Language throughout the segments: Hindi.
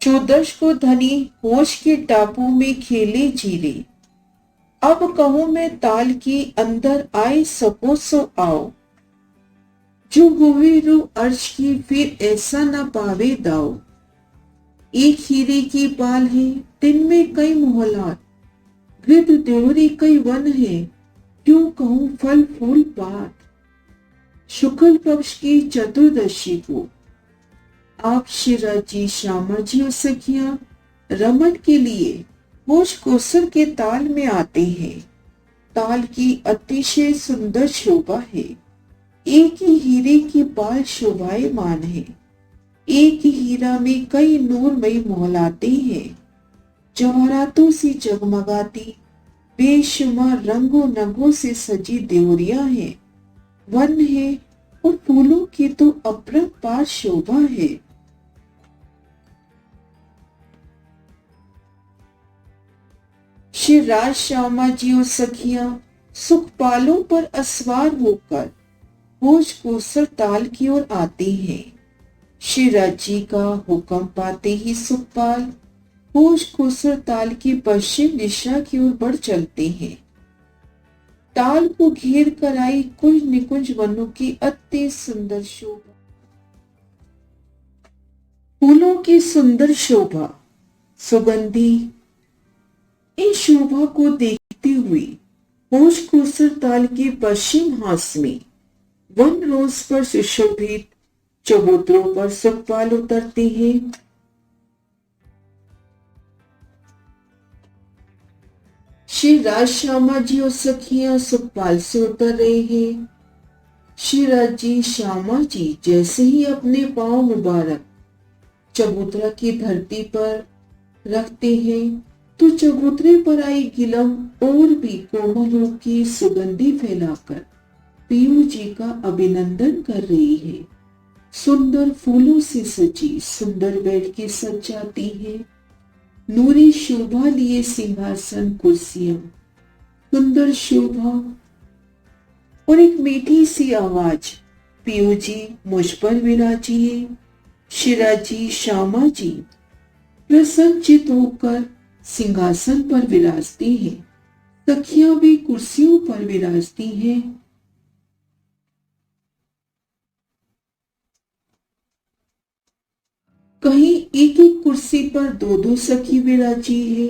चौदश को धनी होश के टापू में खेले जीरे। अब कहूं मैं ताल की अंदर आए सको सो आओ। जो हुए रू अर्श की फिर ऐसा न पावे दाओ। एक हीरे की पाल है दिन में कई मोहलात। गिरद देवरी कई वन है क्यों कहूं फल फूल पात। शुक्ल पक्ष की चतुर्दशी को आप शिराजी श्यामा जी और सखियां रमन के लिए होश कोसर के ताल में आते हैं। ताल की अतिशय सुंदर शोभा है। एक ही हीरे की पाल शोभायमान है। एक ही हीरा में कई नूरमयी मोहलाते हैं। जवाहरातों से जगमगाती बेशुमार रंगों नगों से सजी देवरिया है। वन है और फूलों की तो अपरंपार शोभा है। श्री राज श्यामा जी और सखियां सुखपालों पर असवार होकर होश कोसर ताल की ओर आते हैं। श्री राज जी का हुक्म पाते ही सुखपाल होश कोसर ताल की पश्चिम दिशा की ओर बढ़ चलते हैं। ताल को घेर कर आई कुंज निकुंज वनों की अति सुंदर शोभा। फूलों की सुंदर शोभा सुगंधी। इन शोभा को देखते हुए होश कोसर ताल के पश्चिम हास में वन रोज पर सुशोभित चबूतरों पर सुखपाल उतरते हैं। श्री राज श्यामा जी और सखियां सुखपाल से उतर रहे हैं। श्री राज जी श्यामा जी जैसे ही अपने पांव मुबारक चबूतरा की धरती पर रखते हैं तो चबूतरे पर आई गिलम और भी कोमल रूप की सुगंधी फैलाकर पीयू जी का अभिनंदन कर रही है। सुंदर फूलों से सजी सुंदर बैठ के सज जाती है। नूरी शोभा लिए सिंहासन कुर्सियां सुंदर शोभा और एक मीठी सी आवाज, पीयू जी मुझ पर विराजिए। शिराजी श्यामा जी प्रसन्नचित होकर सिंहासन पर विराजती हैं। सखियां भी कुर्सियों पर विराजती हैं। कहीं एक एक कुर्सी पर दो दो सखी विराजी है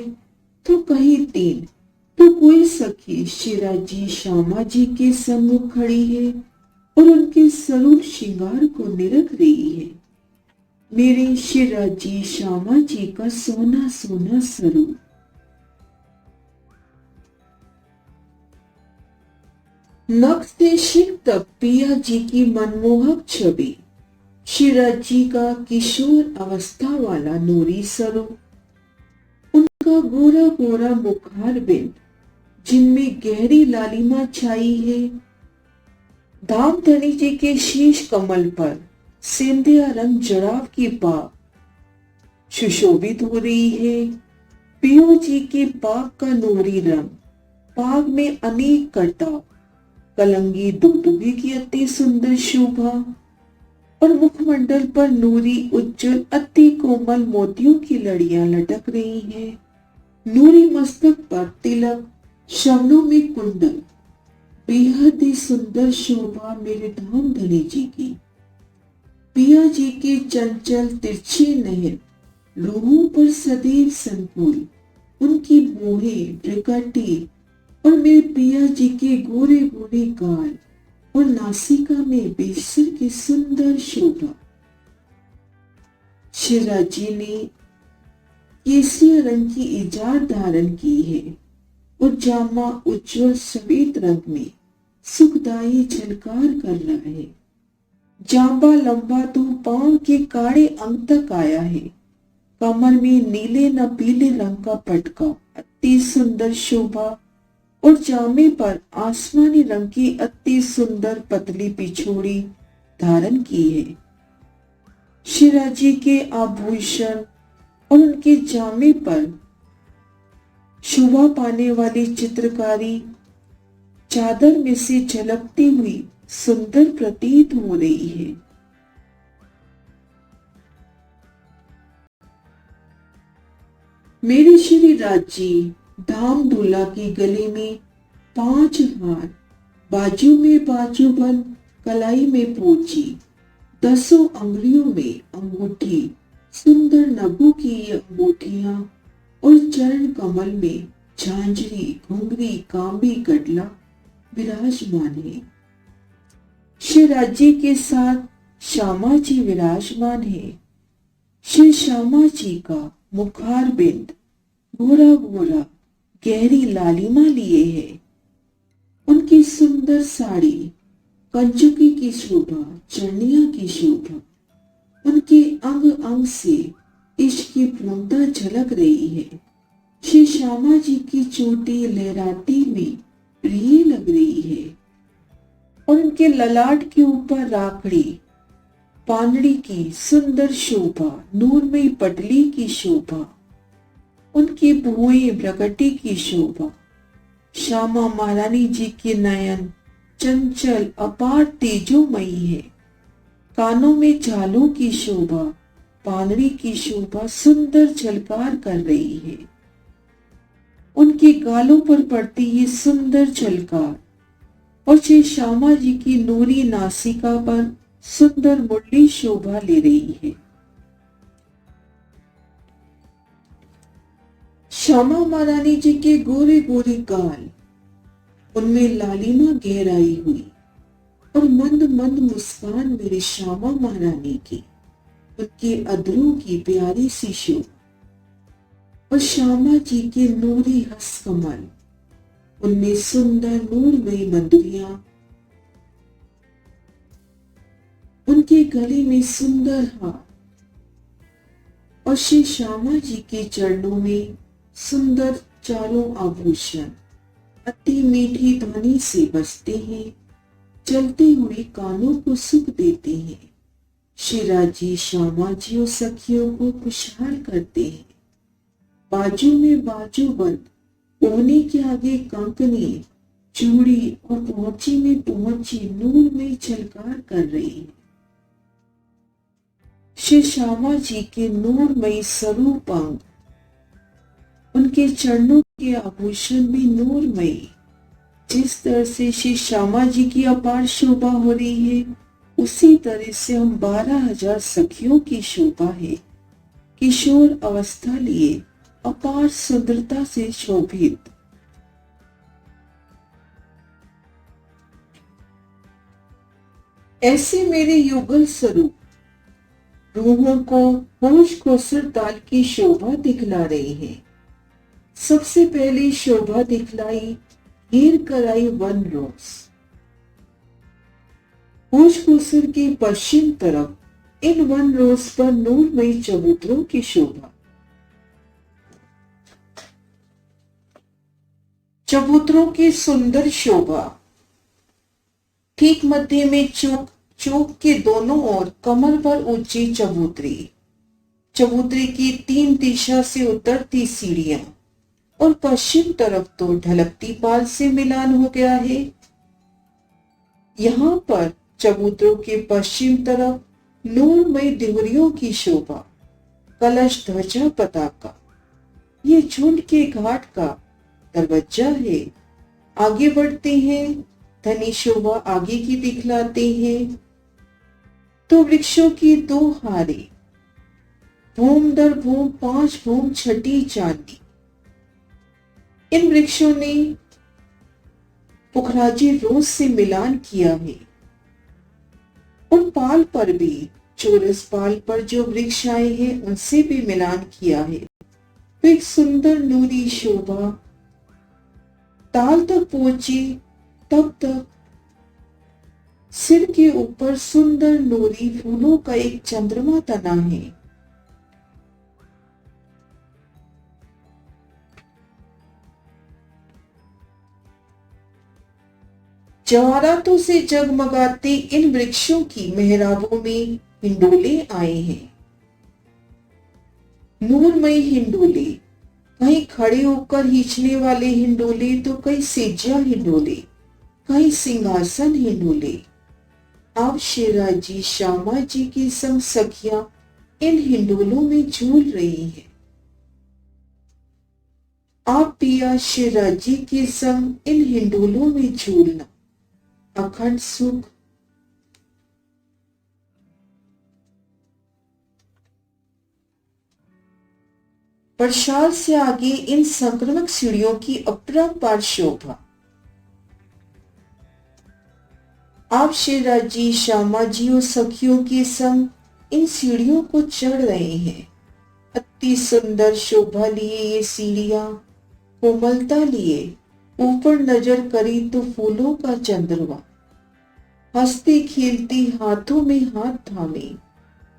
तो कहीं तीन, तो कोई सखी शिराजी श्यामा जी के सम्मुख खड़ी है और उनके स्वरूप श्रृंगार को निरख रही है। मेरे शिराजी श्यामा जी का सोना सोना स्वरूप। नख से शिख तक पिया जी की मनमोहक छवि। शिराज जी का किशोर अवस्था वाला नूरी स्वरूप, उनका गोरा गोरा मुखार बिंद जिनमें गहरी लालिमा छाई है। धामधनी जी के शीश कमल पर सिंधिया रंग जड़ाव की पाग सुशोभित हो रही है। पीयू जी के पाग का नूरी रंग, पाग में अनेक कटाव, कलंगी दुगदुगी की अति सुंदर शोभा और मुखमंडल पर नूरी उज्जवल अति कोमल मोतियों की लड़ियां लटक रही हैं। नूरी मस्तक पर तिलक, श्रवणों में कुंडल, बेहद ही सुंदर शोभा मेरे धामधनी जी की। पिया जी के चंचल तिरछी नयन लोगों पर सदैव संकुल, उनकी मोहे प्रकटी और मेरे पिया जी के गोरे गोरे गाल और नासिका में बेसर की सुंदर शोभा। शिराज जी ने केसरिया रंग की इजाद धारण की है और जामा उज्जवल सफेद रंग में सुखदायी झलकार कर रहा है। जांबा लंबा तो पांव के काड़े अंग तक आया है। कमर में नीले न पीले रंग का पटका अति सुंदर शोभा और जामे पर आसमानी रंग की अति सुंदर पतली पिछोड़ी धारण की है। शिराज जी के आभूषण और उनके जामे पर शोभा पाने वाली चित्रकारी चादर में से झलकती हुई सुंदर प्रतीत हो रही है। मेरे श्री राजी धाम दूल्हा की गले में 5 हार, बाजू में बाजूबंद, कलाई में पोची, 10 अंगुलियों में अंगूठी, सुंदर नभों की ये अंगूठियां और चरण कमल में झांझरी, घुंघरी, कांबी, गडला विराजमान है। श्री राज्य के साथ श्यामा जी विराजमान है। श्री श्यामा जी का मुखार बिंद गोरा गोरा गहरी लालिमा लिए है। उनकी सुंदर साड़ी कंचुकी की शोभा, चरनिया की शोभा, उनके अंग अंग से इश्क की पूर्णता झलक रही है। श्री श्यामा जी की चोटी लहराती हुई प्रिय लग रही है और उनके ललाट के ऊपर राखड़ी, पानड़ी की सुंदर शोभा, नूरमयी पटली की शोभा, उनकी भुएं प्रगति की शोभा। श्यामा महारानी जी के नयन चंचल अपार तेजोमयी है। कानों में झालों की शोभा, पानड़ी की शोभा सुंदर झलकार कर रही है। उनके गालों पर पड़ती ये सुंदर झलकार और श्री श्यामा जी की नूरी नासिका पर सुंदर मुरली शोभा ले रही है। श्यामा महारानी जी के गोरे गोरे गाल, उनमें लालिमा गहराई हुई और मंद मंद मुस्कान मेरे श्यामा महारानी की, उनके अधरों की प्यारी सी शोभा और श्यामा जी के नूरी हस्त कमल, उनमें सुंदर नूरमयी मंदिरियां, उनके गले में सुंदर हार और श्री श्यामा जी के चरणों में सुंदर चारों आभूषण अति मीठी ध्वनि से बजते हैं, चलते हुए कानों को सुख देते हैं। श्री राजी श्यामा जी और सखियों को खुशहाल करते हैं। बाजू में बाजू बंद, कोहनी के आगे कंकनी, चूड़ी और पहुंची में पहुंची नूर में झलकार कर रही है। श्री श्यामा जी के नूरमयी स्वरूप अंग, उनके चरणों के आभूषण भी नूरमयी। जिस तरह से श्री श्यामा जी की अपार शोभा हो रही है, उसी तरह से हम 12,000 सखियों की शोभा है। किशोर अवस्था लिए अपार सुंदरता से शोभित। ऐसे मेरे युगल स्वरूप रूहों को होश को सिर ताल की शोभा दिखला रही है। सबसे पहले शोभा दिखलाई घेर कराई वन रोज। होश को सिर के पश्चिम तरफ इन वन रोज पर नूरमयी चबूतरों की शोभा। चबूतरों की सुंदर शोभा। ठीक मध्य में चौक के दोनों ओर कमर पर ऊंची चबूतरी, चबूतरी की 3 दिशा से उतरती सीढ़ियां और पश्चिम तरफ तो ढलकती पाल से मिलान हो गया है। यहाँ पर चबूतरों के पश्चिम तरफ नूरमयी दिहुरियों की शोभा, कलश ध्वजा पताका, ये झुंड के घाट का दरवाजा है। आगे बढ़ते हैं, धनी शोभा आगे की दिखलाते हैं तो वृक्षों की 2 हारे, भूम दर भूम 5 भूम छठी चांदी। इन वृक्षों ने पुखराजी रोज से मिलान किया है। उन पाल पर भी, चौरस पाल पर जो वृक्ष आए हैं उनसे भी मिलान किया है। तो एक सुंदर नूरी शोभा ताल तक पहुंची, तब तक सिर के ऊपर सुंदर नूरी फूलों का एक चंद्रमा तना है। जवाहरातों से जगमगाते इन वृक्षों की मेहराबों में हिंडोले आए हैं। नूरमयी हिंडोले, कहीं खड़े होकर खींचने वाले हिंडोले तो कहीं सेजा हिंडोले, कहीं सिंहासन हिंडोले। अब शेराजी श्यामा जी की संग सखियां इन हिंडोलों में झूल रही हैं। आप पिया शिवराजी के संग इन हिंडोलों में झूलना, अखंड सुख। प्रसाद से आगे इन संक्रमक सीढ़ियों की अपरंपार शोभा। आप शिवराजी, श्यामा जी और सखियों के संग इन सीढ़ियों को चढ़ रहे हैं। अति सुंदर शोभा लिए ये सीढ़ियां, कोमलता लिए ऊपर नजर करी तो फूलों का चंद्रमा, हंसती खेलती हाथों में हाथ थामे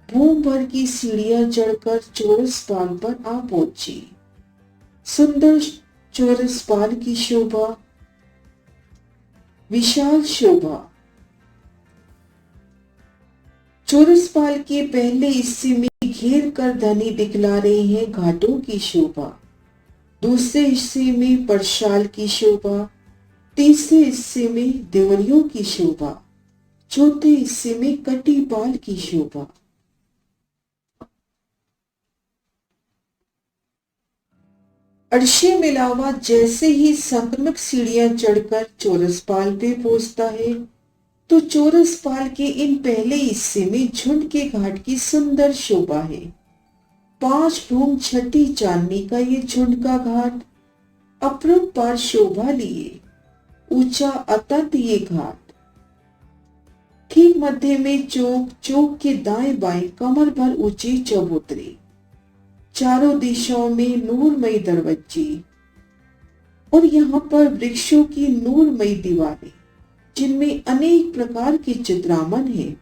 भूम भर की सीढ़ियां चढ़कर चौरस पाल पर आ पहुंची। सुंदर चौरस पाल की शोभा, विशाल शोभा। चौरस पाल के पहले हिस्से में घेर कर धनी दिखला रहे हैं घाटों की शोभा, दूसरे हिस्से में परशाल की शोभा, तीसरे हिस्से में देवरियों की शोभा, चौथे हिस्से में कटी पाल की शोभा। अर्शी मिलावा जैसे ही संक्रमक सीढ़ियां चढ़कर चौरसपाल पे पहुंचता है तो चौरसपाल के इन पहले हिस्से में झुंड के घाट की सुंदर शोभा है। 5 धूम छठी चांदनी का ये झुंड का घाट अपरंपार शोभा लिए, ऊंचा अतत ये घाट। ठीक मध्य में चौक, चौक के दाएं बाएं कमर भर ऊंचे चबूतरे, चारों दिशाओं में नूरमयी दरवाजे और यहाँ पर वृक्षों की नूरमयी दीवारें जिनमें अनेक प्रकार के चित्रामन हैं।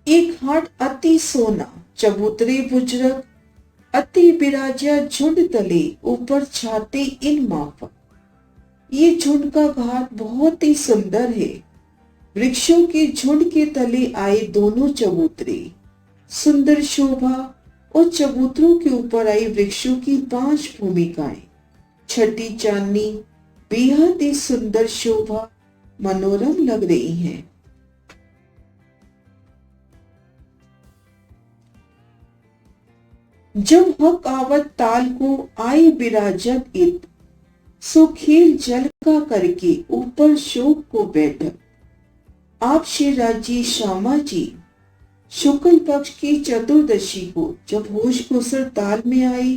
एक घाट अति सोना, चबूतरे बुजुर्ग, अति बिराजा झुंड तले ऊपर छाते इन माफक। ये झुंड का घाट बहुत ही सुंदर है। वृक्षों के झुंड के तले आए दोनों चबूतरे, सुंदर शोभा और चबूतरों के ऊपर आई वृक्षों की 5 भूमिकाएं, छठी चांदनी बेहद ही सुंदर शोभा मनोरम लग रही हैं। जब हक आवत ताल को आए बिराजत इत, सो खेल जल का करके ऊपर शोक को बैठक। आप शिवराजी, श्यामा जी शुक्ल पक्ष की चतुर्दशी को जब होश खुसर ताल में आई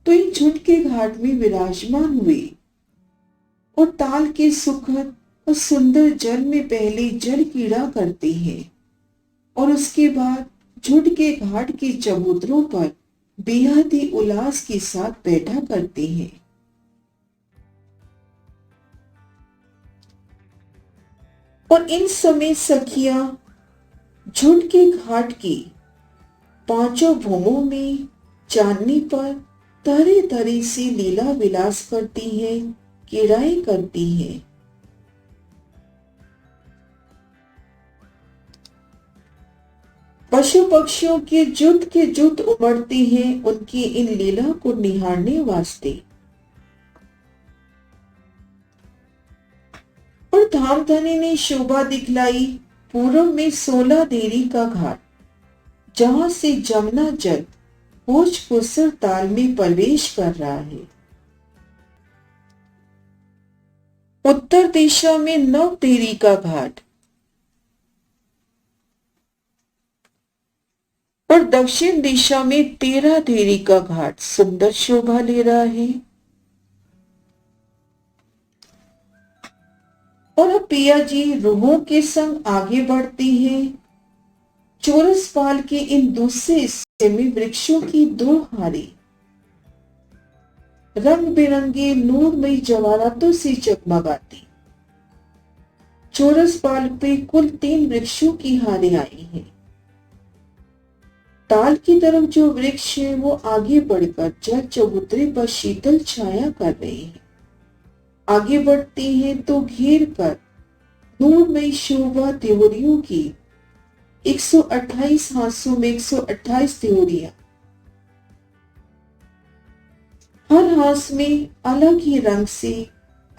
तो इन झुंड के घाट में विराजमान हुए और ताल के सुखद और सुंदर जल में पहले जल क्रीड़ा करते हैं और उसके बाद झुंड के घाट के चबूतरों पर बेहद ही उल्लास के साथ बैठा करते हैं। और इन समय सखियां झुंड के घाट की 5 भूमों में चांदनी पर तरह तरह से लीला विलास करती हैं, क्रीड़ाएं करती हैं। पशु पक्षियों के जुट उमड़ते हैं उनकी इन लीला को निहारने वास्ते। और धामधनी ने शोभा दिखलाई पूर्व में 16 देरी का घाट, जहां से जमुना जल होश खुसर ताल में प्रवेश कर रहा है। उत्तर दिशा में 9 देरी का घाट और दक्षिण दिशा में 13 देरी का घाट सुंदर शोभा ले रहा है। और अब पिया जी रूहों के संग आगे बढ़ती हैं। चौरसपाल के इन दूसरे हिस्से में वृक्षों की 2 हारी रंग बिरंगे नूरमयी जवाहरातों से जगमगाती। चौरसपाल पे कुल 3 वृक्षों की हारें आई हैं। ताल की तरफ जो वृक्ष है वो आगे बढ़कर जल चबूतरे पर शीतल छाया कर रहे हैं। आगे बढ़ते हैं तो घेर कर नूरमयी शोभा त्योरियों की 128 हाथों में 128 त्योरियां, हर हाथ में अलग ही रंग से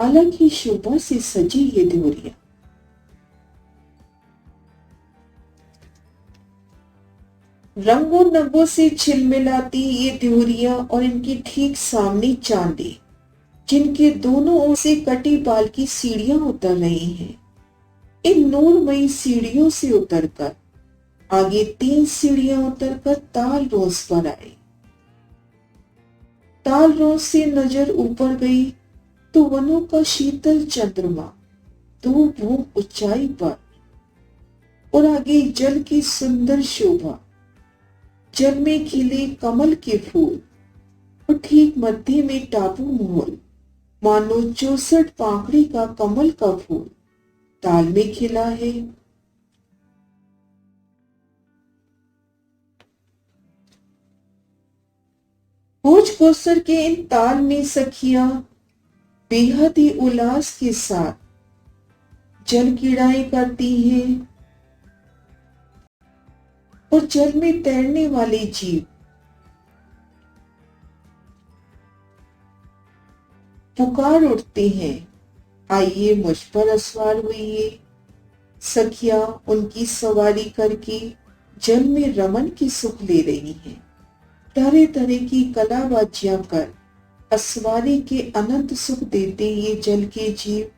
अलग ही शोभा से सजी ये त्योरियां। रंगों नगों से छिलमिलाती ये त्योरियां और इनकी ठीक सामने चांदी, जिनके दोनों ओर से कटी बाल की सीढ़ियां उतर रही हैं। इन नूरमयी सीढ़ियों से उतरकर आगे 3 सीढ़ियां उतरकर ताल रोज पर आए। ताल रोज से नजर ऊपर गई तो वनों का शीतल चंद्रमा 2 भूम ऊंचाई पर, और आगे जल की सुंदर शोभा, जल में खिले कमल के फूल, और ठीक मध्य में टापू मोहल, मानो 64 पाखड़ी का कमल का फूल ताल में खिला है। भोज कोसर के इन ताल में सखियां बेहद ही उल्लास के साथ जल क्रीड़ाएं करती हैं, और जल में तैरने वाले जीव पुकार उठते हैं, आइए मुझ पर सवार हुई। सखियां उनकी सवारी करके जल में रमन की सुख ले रही हैं। तरह तरह की कलाबाजियां कर असवारी के अनंत सुख देते ये जल के जीव,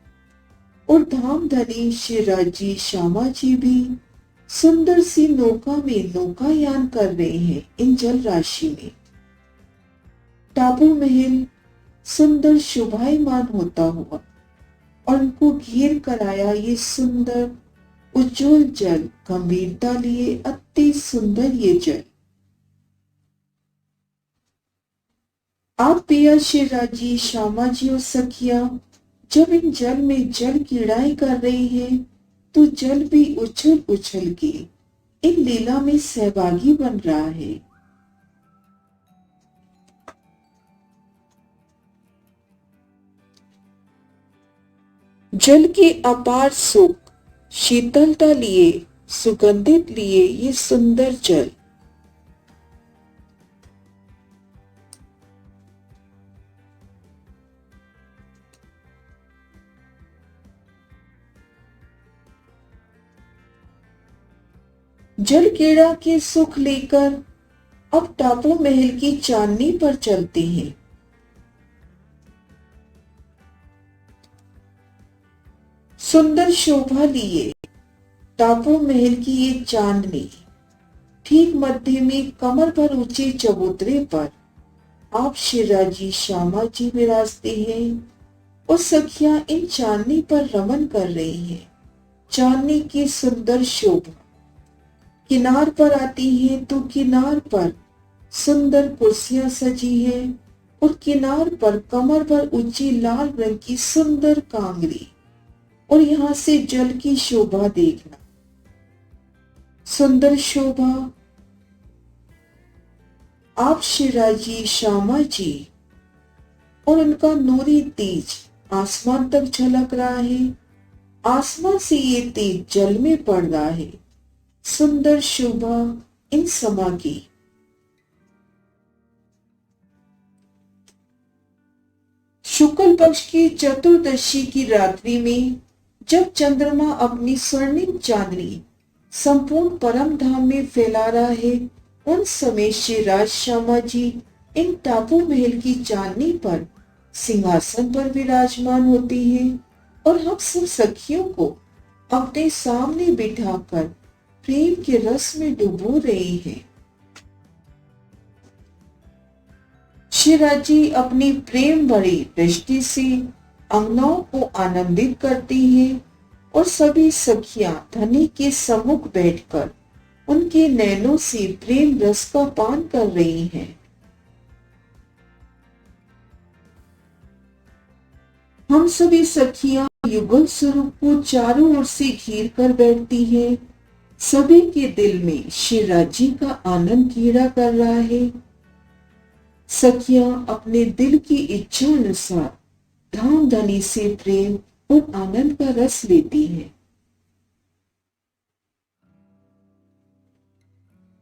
और धाम धनी शिवराजी श्यामा जी भी सुंदर सी नौका में नौकायान कर रहे हैं इन जल राशि में। टापू महल सुंदर शोभायमान होता हुआ और उनको घेर कर आया ये सुंदर उज्जवल जल, गंभीरता लिए अति सुंदर ये जल। आप पिया शिवराजी श्यामा जी और सखिया जब इन जल में जल क्रीड़ाएं कर रही हैं, तो जल भी उछल उछल के इन लीला में सहभागी बन रहा है। जल के अपार सुख, शीतलता लिए, सुगंधित लिए ये सुंदर जल जल क्रीड़ा के सुख लेकर अब टापू महल की चांदनी पर चलते हैं। सुंदर शोभा लिए टापू महल की ये चांदनी, ठीक मध्य में कमर पर ऊंचे चबूतरे पर आप शिवराजी श्यामा जी विराजते हैं, और सखियां इन चांदनी पर रमन कर रही हैं। चांदनी की सुंदर शोभा किनार पर आती है तो किनार पर सुंदर कुर्सियां सजी हैं, और किनार पर कमर पर ऊंची लाल रंग की सुंदर कांगरी, और यहां से जल की शोभा देखना। सुंदर शोभा आप शिवराजी श्यामा जी और उनका नूरी तेज आसमान तक झलक रहा है। आसमान से ये तेज जल में पड़ रहा है। सुंदर शोभा इन समा की। शुक्ल पक्ष की चतुर्दशी की रात्रि में जब चंद्रमा अपनी स्वर्णिम चांदनी संपूर्ण परम धाम में फैला रहा है, उन समय शिवराज श्यामा जी इन टापू महल की चांदनी पर सिंहासन पर विराजमान होती हैं, और हम सब सखियों को अपने सामने बिठाकर प्रेम के रस में डुबो रहे हैं। शिवराज जी अपनी प्रेम भरी दृष्टि से अंगनाओं को आनंदित करती हैं, और सभी सखियां धनी के सम्मुख बैठकर उनके नैनों से प्रेम रस का पान कर रही हैं। हम सभी सखियां युगल स्वरूप को चारों ओर से घेर कर बैठती हैं। सभी के दिल में शिवराज जी का आनंद घेरा कर रहा है। सखियां अपने दिल की इच्छा अनुसार धाम धनी से प्रेम और आनंद का रस लेती हैं।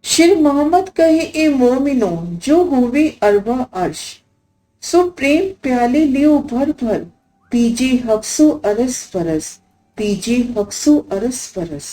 शिर मोहम्मद कहे ए मोमिनो जो होवे अरबा अर्श, सो प्रेम प्याले लियो भर भर, पीजे हक्सो अरस परस, पीजे हक्सो अरस परस।